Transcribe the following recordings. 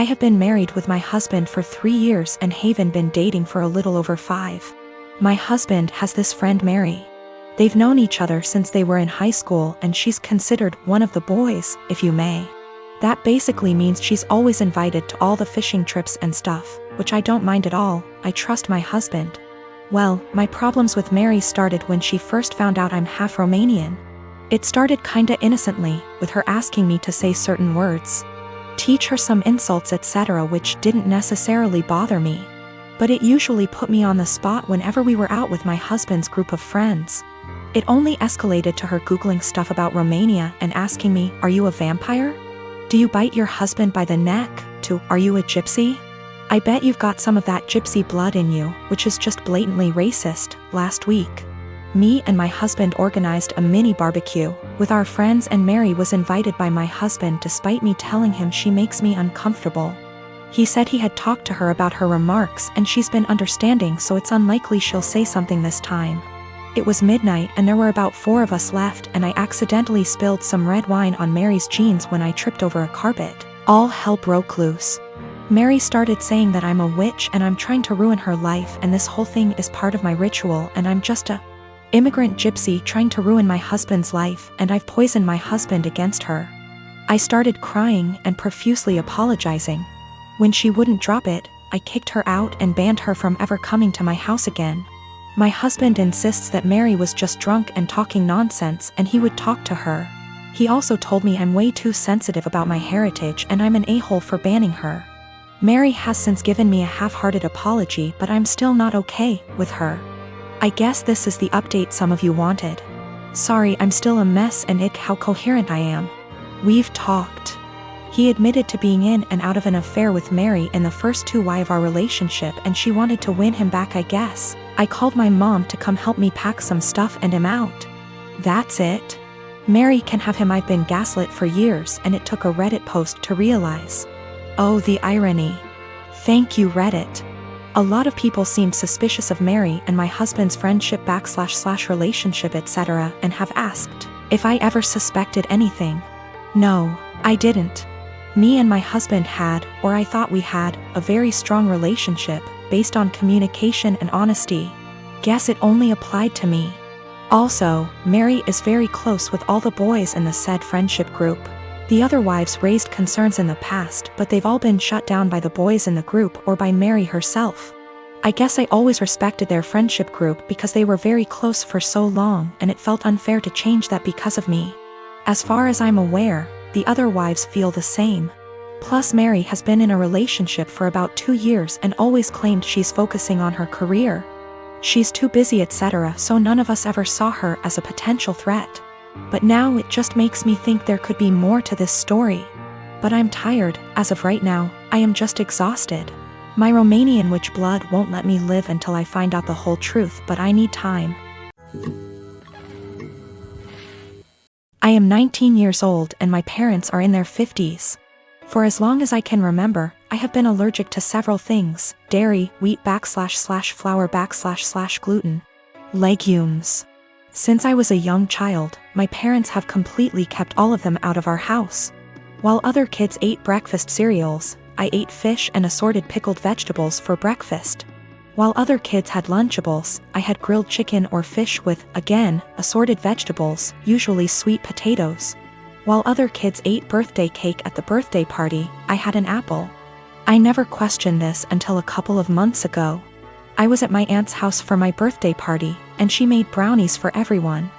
I have been married with my husband for 3 years and Haven been dating for a little over 5. My husband has this friend Mary. They've known each other since they were in high school and she's considered one of the boys, if you may. That basically means she's always invited to all the fishing trips and stuff, which I don't mind at all. I trust my husband. Well, my problems with Mary started when she first found out I'm half Romanian. It started kinda innocently, with her asking me to say certain words, teach her some insults etc., which didn't necessarily bother me. But it usually put me on the spot whenever we were out with my husband's group of friends. It only escalated to her Googling stuff about Romania and asking me, are you a vampire? Do you bite your husband by the neck? To, are you a gypsy? I bet you've got some of that gypsy blood in you, which is just blatantly racist. Last week, me and my husband organized a mini barbecue with our friends and Mary was invited by my husband despite me telling him she makes me uncomfortable. He said he had talked to her about her remarks and she's been understanding, so it's unlikely she'll say something this time. It was midnight and there were about 4 of us left and I accidentally spilled some red wine on Mary's jeans when I tripped over a carpet. All hell broke loose. Mary started saying that I'm a witch and I'm trying to ruin her life and this whole thing is part of my ritual and I'm just a immigrant gypsy trying to ruin my husband's life and I've poisoned my husband against her. I started crying and profusely apologizing. When she wouldn't drop it, I kicked her out and banned her from ever coming to my house again. My husband insists that Mary was just drunk and talking nonsense and he would talk to her. He also told me I'm way too sensitive about my heritage and I'm an a-hole for banning her. Mary has since given me a half-hearted apology, but I'm still not okay with her. I guess this is the update some of you wanted. Sorry, I'm still a mess and ick how coherent I am. We've talked. He admitted to being in and out of an affair with Mary in the first 2 years of our relationship and she wanted to win him back, I guess. I called my mom to come help me pack some stuff and him out. That's it. Mary can have him. I've been gaslit for years and it took a Reddit post to realize. Oh, the irony. Thank you, Reddit. A lot of people seemed suspicious of Mary and my husband's friendship / relationship etc. and have asked if I ever suspected anything. No, I didn't. Me and my husband had, or I thought we had, a very strong relationship, based on communication and honesty. Guess it only applied to me. Also, Mary is very close with all the boys in the said friendship group. The other wives raised concerns in the past, but they've all been shut down by the boys in the group or by Mary herself. I guess I always respected their friendship group because they were very close for so long and it felt unfair to change that because of me. As far as I'm aware, the other wives feel the same. Plus Mary has been in a relationship for about 2 years and always claimed she's focusing on her career. She's too busy etc., so none of us ever saw her as a potential threat. But now it just makes me think there could be more to this story. But I'm tired. As of right now, I am just exhausted. My Romanian witch blood won't let me live until I find out the whole truth, but I need time. I am 19 years old and my parents are in their 50s. For as long as I can remember, I have been allergic to several things: dairy, wheat / flour / gluten, legumes. Since I was a young child, my parents have completely kept all of them out of our house. While other kids ate breakfast cereals, I ate fish and assorted pickled vegetables for breakfast. While other kids had Lunchables, I had grilled chicken or fish with, again, assorted vegetables, usually sweet potatoes. While other kids ate birthday cake at the birthday party, I had an apple. I never questioned this until a couple of months ago. I was at my aunt's house for my birthday party, and she made brownies for everyone.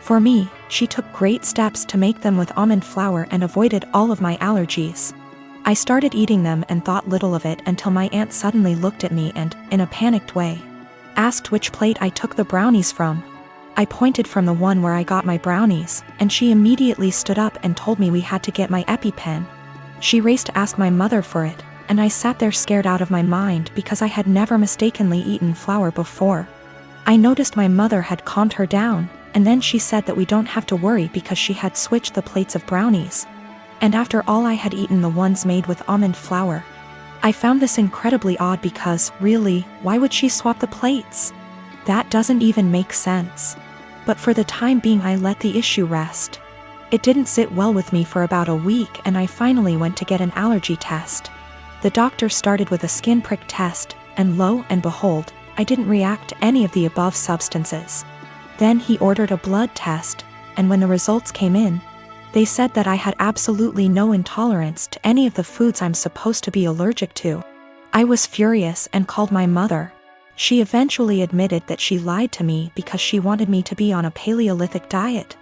For me, she took great steps to make them with almond flour and avoided all of my allergies. I started eating them and thought little of it until my aunt suddenly looked at me and, in a panicked way, asked which plate I took the brownies from. I pointed from the one where I got my brownies, and she immediately stood up and told me we had to get my EpiPen. She raced to ask my mother for it, and I sat there scared out of my mind because I had never mistakenly eaten flour before. I noticed my mother had calmed her down, and then she said that we don't have to worry because she had switched the plates of brownies. And after all, I had eaten the ones made with almond flour. I found this incredibly odd because, really, why would she swap the plates? That doesn't even make sense. But for the time being I let the issue rest. It didn't sit well with me for about a week and I finally went to get an allergy test. The doctor started with a skin prick test, and lo and behold, I didn't react to any of the above substances. Then he ordered a blood test, and when the results came in, they said that I had absolutely no intolerance to any of the foods I'm supposed to be allergic to. I was furious and called my mother. She eventually admitted that she lied to me because she wanted me to be on a Paleolithic diet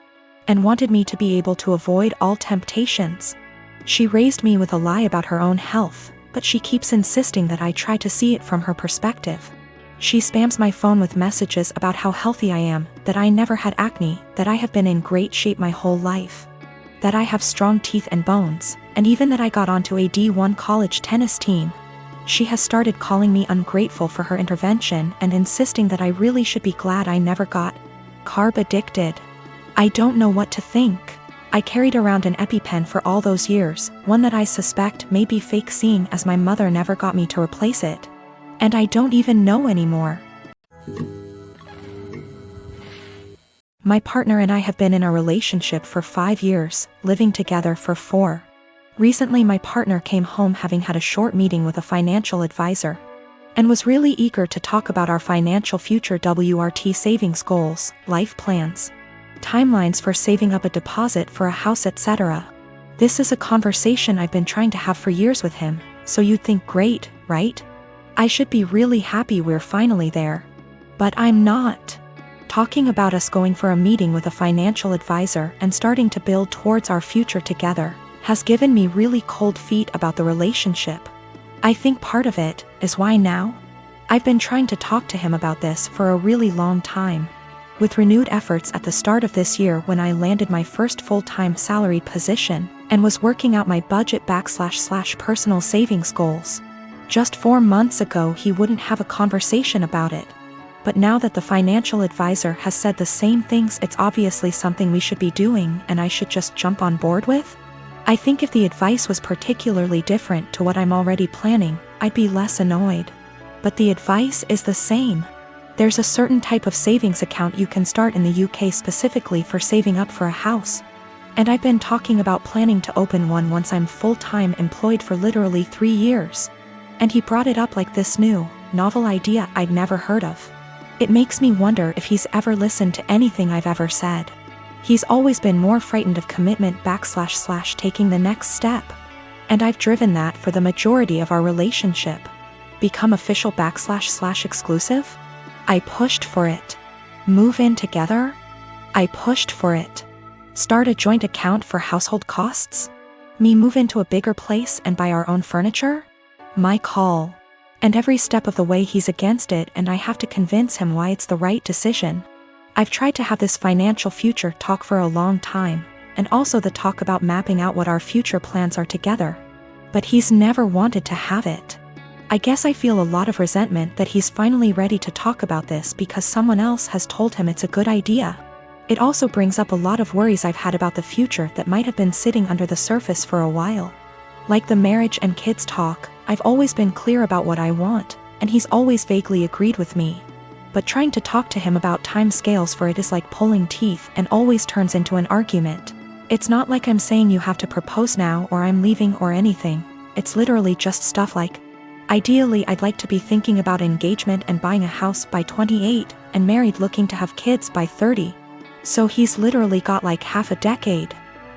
and wanted me to be able to avoid all temptations. She raised me with a lie about her own health, but she keeps insisting that I try to see it from her perspective. She spams my phone with messages about how healthy I am, that I never had acne, that I have been in great shape my whole life, that I have strong teeth and bones, and even that I got onto a D1 college tennis team. She has started calling me ungrateful for her intervention and insisting that I really should be glad I never got carb addicted. I don't know what to think. I carried around an EpiPen for all those years, one that I suspect may be fake, seeing as my mother never got me to replace it. And I don't even know anymore. My partner and I have been in a relationship for 5 years, living together for 4. Recently my partner came home having had a short meeting with a financial advisor and was really eager to talk about our financial future, WRT savings goals, life plans, timelines for saving up a deposit for a house, etc. This is a conversation I've been trying to have for years with him, so you'd think great, right? I should be really happy we're finally there. But I'm not. Talking about us going for a meeting with a financial advisor and starting to build towards our future together has given me really cold feet about the relationship. I think part of it is why now? I've been trying to talk to him about this for a really long time. With renewed efforts at the start of this year when I landed my first full-time salaried position and was working out my budget / personal savings goals. Just 4 months ago he wouldn't have a conversation about it. But now that the financial advisor has said the same things, it's obviously something we should be doing and I should just jump on board with. I think if the advice was particularly different to what I'm already planning, I'd be less annoyed. But the advice is the same. There's a certain type of savings account you can start in the UK specifically for saving up for a house. And I've been talking about planning to open one once I'm full-time employed for literally 3 years. And he brought it up like this new, novel idea I'd never heard of. It makes me wonder if he's ever listened to anything I've ever said. He's always been more frightened of commitment / taking the next step. And I've driven that for the majority of our relationship. Become official / exclusive? I pushed for it. Move in together? I pushed for it. Start a joint account for household costs? Me move into a bigger place and buy our own furniture? My call. And every step of the way he's against it, and I have to convince him why it's the right decision. I've tried to have this financial future talk for a long time, and also the talk about mapping out what our future plans are together. But he's never wanted to have it. I guess I feel a lot of resentment that he's finally ready to talk about this because someone else has told him it's a good idea. It also brings up a lot of worries I've had about the future that might have been sitting under the surface for a while. Like the marriage and kids talk, I've always been clear about what I want, and he's always vaguely agreed with me. But trying to talk to him about time scales for it is like pulling teeth and always turns into an argument. It's not like I'm saying you have to propose now or I'm leaving or anything. It's literally just stuff like, ideally I'd like to be thinking about engagement and buying a house by 28, and married looking to have kids by 30. So he's literally got like half a decade.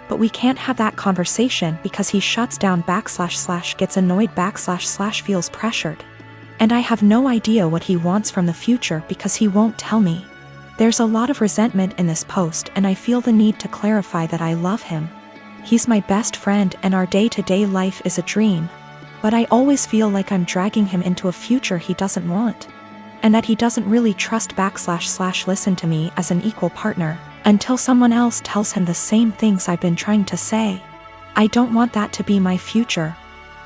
But we can't have that conversation because he shuts down / gets annoyed / feels pressured. And I have no idea what he wants from the future because he won't tell me. There's a lot of resentment in this post, and I feel the need to clarify that I love him. He's my best friend and our day-to-day life is a dream. But I always feel like I'm dragging him into a future he doesn't want. And that he doesn't really trust / listen to me as an equal partner, until someone else tells him the same things I've been trying to say. I don't want that to be my future.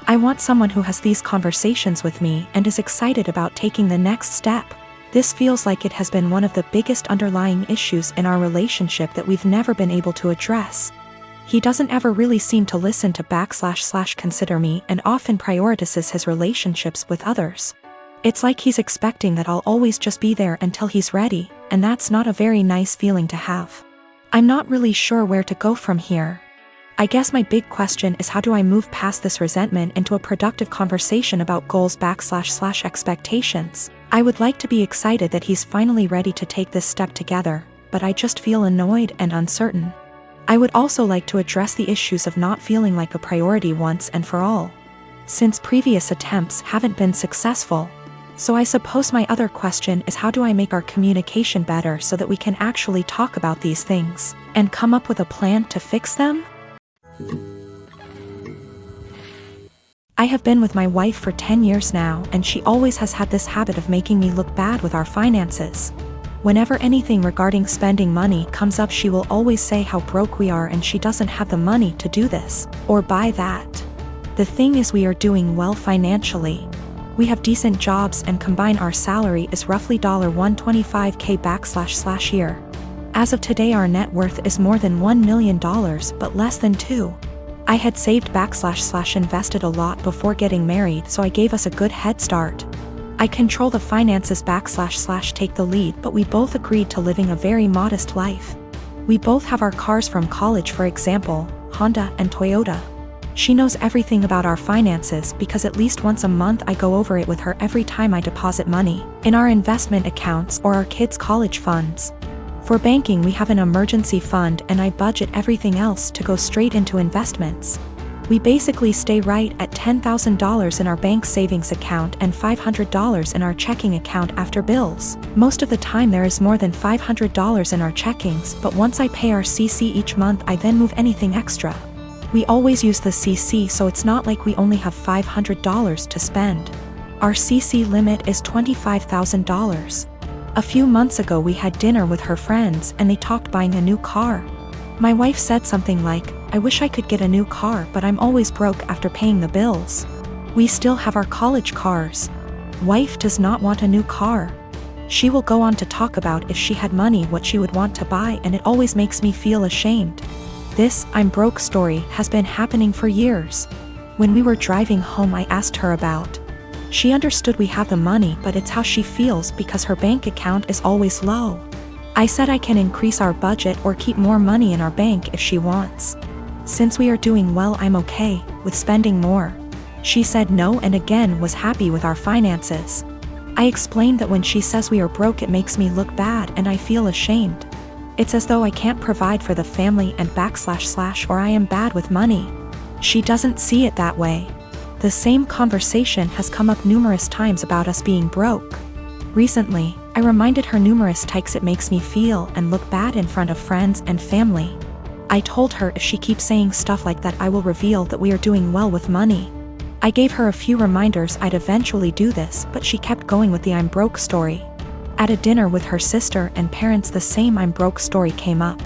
I want someone who has these conversations with me and is excited about taking the next step. This feels like it has been one of the biggest underlying issues in our relationship that we've never been able to address. He doesn't ever really seem to listen to / consider me and often prioritizes his relationships with others. It's like he's expecting that I'll always just be there until he's ready, and that's not a very nice feeling to have. I'm not really sure where to go from here. I guess my big question is, how do I move past this resentment into a productive conversation about goals / expectations? I would like to be excited that he's finally ready to take this step together, but I just feel annoyed and uncertain. I would also like to address the issues of not feeling like a priority once and for all, since previous attempts haven't been successful. So I suppose my other question is, how do I make our communication better so that we can actually talk about these things and come up with a plan to fix them? I have been with my wife for 10 years now, and she always has had this habit of making me look bad with our finances. Whenever anything regarding spending money comes up, she will always say how broke we are and she doesn't have the money to do this or buy that. The thing is, we are doing well financially. We have decent jobs and combine our salary is roughly $125K / year. As of today, our net worth is more than $1 million, but less than 2. I had saved / invested a lot before getting married, so I gave us a good head start. I control the finances / take the lead, but we both agreed to living a very modest life. We both have our cars from college, for example, Honda and Toyota. She knows everything about our finances because at least once a month I go over it with her every time I deposit money in our investment accounts or our kids' college funds. For banking, we have an emergency fund and I budget everything else to go straight into investments. We basically stay right at $10,000 in our bank savings account and $500 in our checking account after bills. Most of the time there is more than $500 in our checkings, but once I pay our CC each month, I then move anything extra. We always use the CC, so it's not like we only have $500 to spend. Our CC limit is $25,000. A few months ago we had dinner with her friends and they talked buying a new car. My wife said something like, "I wish I could get a new car, but I'm always broke after paying the bills. We still have our college cars." Wife does not want a new car. She will go on to talk about if she had money what she would want to buy, and it always makes me feel ashamed. This "I'm broke" story has been happening for years. When we were driving home, I asked her about. She understood we have the money, but it's how she feels because her bank account is always low. I said I can increase our budget or keep more money in our bank if she wants. Since we are doing well, I'm okay with spending more. She said no and again was happy with our finances. I explained that when she says we are broke, it makes me look bad and I feel ashamed. It's as though I can't provide for the family and / or I am bad with money. She doesn't see it that way. The same conversation has come up numerous times about us being broke. Recently, I reminded her numerous times it makes me feel and look bad in front of friends and family. I told her if she keeps saying stuff like that, I will reveal that we are doing well with money. I gave her a few reminders I'd eventually do this, but she kept going with the "I'm broke" story. At a dinner with her sister and parents, the same "I'm broke" story came up.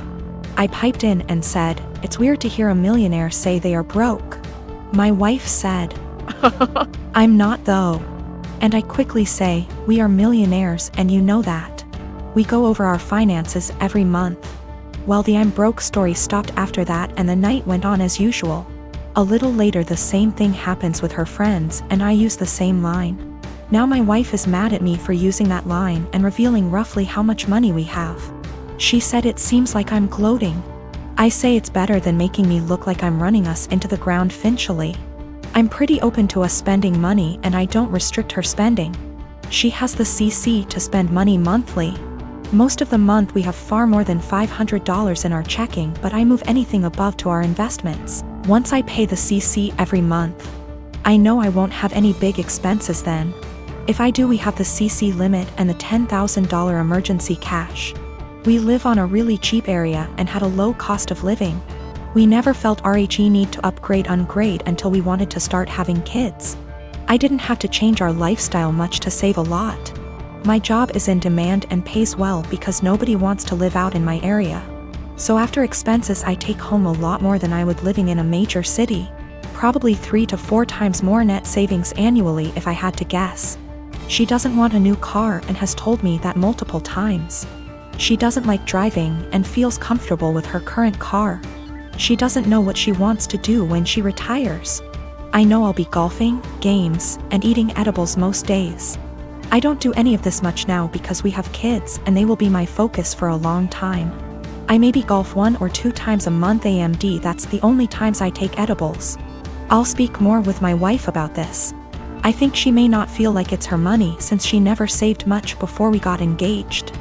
I piped in and said, "It's weird to hear a millionaire say they are broke." My wife said, "I'm not though." And I quickly say, "We are millionaires and you know that. We go over our finances every month." Well, the "I'm broke" story stopped after that and the night went on as usual. A little later the same thing happens with her friends and I use the same line. Now my wife is mad at me for using that line and revealing roughly how much money we have. She said it seems like I'm gloating. I say it's better than making me look like I'm running us into the ground financially. I'm pretty open to us spending money and I don't restrict her spending. She has the CC to spend money monthly. Most of the month we have far more than $500 in our checking, but I move anything above to our investments once I pay the CC every month. I know I won't have any big expenses then. If I do, we have the CC limit and the $10,000 emergency cash. We live on a really cheap area and had a low cost of living. We never felt RHE need to upgrade until we wanted to start having kids. I didn't have to change our lifestyle much to save a lot. My job is in demand and pays well because nobody wants to live out in my area. So after expenses I take home a lot more than I would living in a major city. Probably 3 to 4 times more net savings annually if I had to guess. She doesn't want a new car and has told me that multiple times. She doesn't like driving and feels comfortable with her current car. She doesn't know what she wants to do when she retires. I know I'll be golfing, games, and eating edibles most days. I don't do any of this much now because we have kids and they will be my focus for a long time. I maybe golf 1 or 2 times a month AMD. That's the only times I take edibles. I'll speak more with my wife about this. I think she may not feel like it's her money since she never saved much before we got engaged.